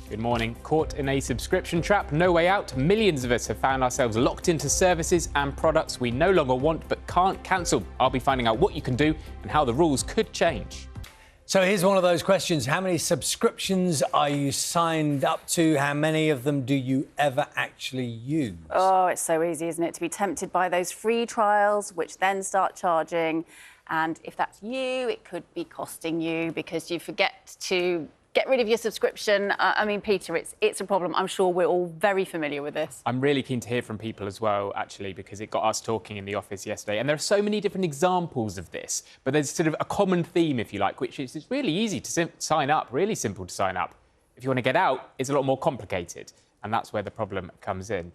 Good morning. Caught in a subscription trap, no way out. Millions of us have found ourselves locked into services and products we no longer want but can't cancel. I'll be finding out what you can do and how the rules could change. So here's one of those questions. How many subscriptions are you signed up to? How many of them do you ever actually use? Oh, it's so easy, isn't it, to be tempted by those free trials, which then start charging. And if that's you, it could be costing you because you forget to get rid of your subscription. I mean, Peter, it's a problem. I'm sure we're all very familiar with this. I'm really keen to hear from people as well, actually, because it got us talking in the office yesterday. And there are so many different examples of this, but there's sort of a common theme, if you like, which is it's really easy to sign up, really simple to sign up. If you want to get out, it's a lot more complicated. And that's where the problem comes in.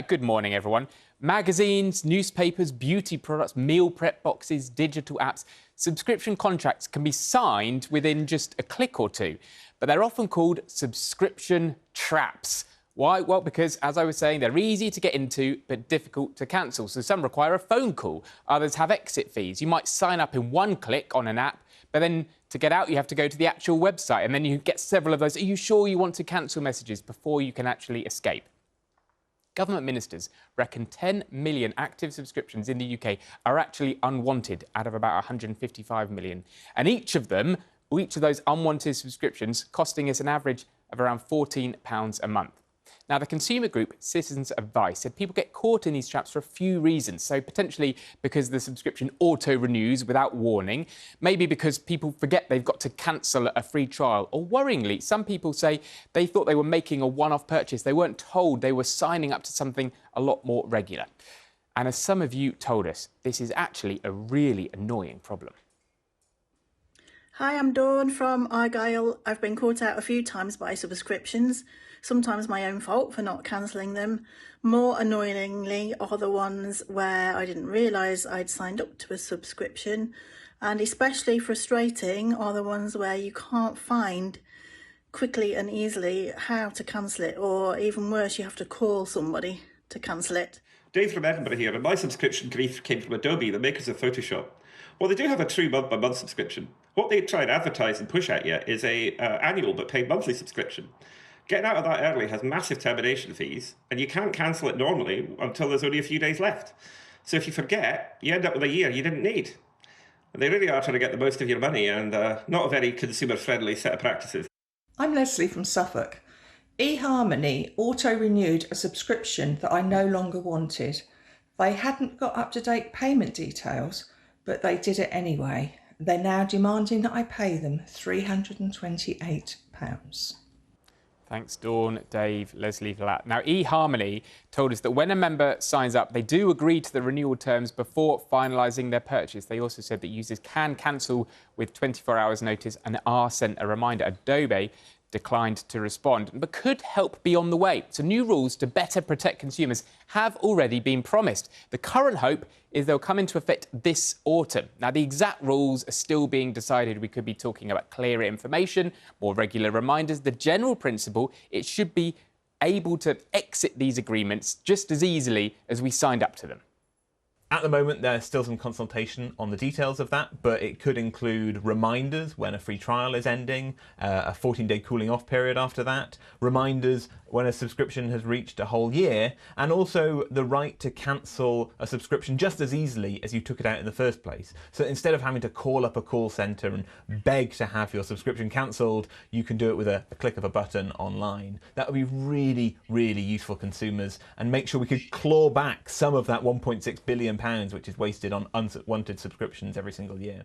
Good morning, everyone. Magazines, newspapers, beauty products, meal prep boxes, digital apps. Subscription contracts can be signed within just a click or two, but they're often called subscription traps. Why? Well, because, as I was saying, they're easy to get into, but difficult to cancel. So some require a phone call. Others have exit fees. You might sign up in one click on an app, but then to get out, you have to go to the actual website, and then you get several of those. Are you sure you want to cancel messages before you can actually escape? Government ministers reckon 10 million active subscriptions in the UK are actually unwanted out of about 155 million. And each of those unwanted subscriptions costing us an average of around £14 a month. Now, the consumer group Citizens Advice said people get caught in these traps for a few reasons. So potentially because the subscription auto-renews without warning, maybe because people forget they've got to cancel a free trial, or worryingly, some people say they thought they were making a one-off purchase. They weren't told they were signing up to something a lot more regular. And as some of you told us, this is actually a really annoying problem. Hi, I'm Dawn from Argyle. I've been caught out a few times by subscriptions, sometimes my own fault for not cancelling them. More annoyingly are the ones where I didn't realise I'd signed up to a subscription, and especially frustrating are the ones where you can't find quickly and easily how to cancel it, or even worse, you have to call somebody to cancel it. Dave from Edinburgh here, and my subscription grief came from Adobe, the makers of Photoshop. Well, they do have a true month-by-month subscription. What they try and advertise and push at you is a annual but paid monthly subscription. Getting out of that early has massive termination fees, and you can't cancel it normally until there's only a few days left. So if you forget, you end up with a year you didn't need. And they really are trying to get the most of your money, and not a very consumer-friendly set of practices. I'm Leslie from Suffolk. eHarmony auto-renewed a subscription that I no longer wanted. They hadn't got up-to-date payment details, but they did it anyway. They're now demanding that I pay them £328. Thanks, Dawn, Dave, Leslie for that. Now, eHarmony told us that when a member signs up, they do agree to the renewal terms before finalising their purchase. They also said that users can cancel with 24 hours notice and are sent a reminder. Adobe declined to respond, but could help be on the way. So new rules to better protect consumers have already been promised. The current hope is they'll come into effect this autumn. Now, the exact rules are still being decided. We could be talking about clearer information, more regular reminders. The general principle, it should be able to exit these agreements just as easily as we signed up to them. At the moment, there's still some consultation on the details of that, but it could include reminders when a free trial is ending, a 14-day cooling off period after that, reminders when a subscription has reached a whole year, and also the right to cancel a subscription just as easily as you took it out in the first place. So instead of having to call up a call centre and beg to have your subscription cancelled, you can do it with a click of a button online. That would be really, really useful for consumers, and make sure we could claw back some of that £1.6 billion which is wasted on unwanted subscriptions every single year.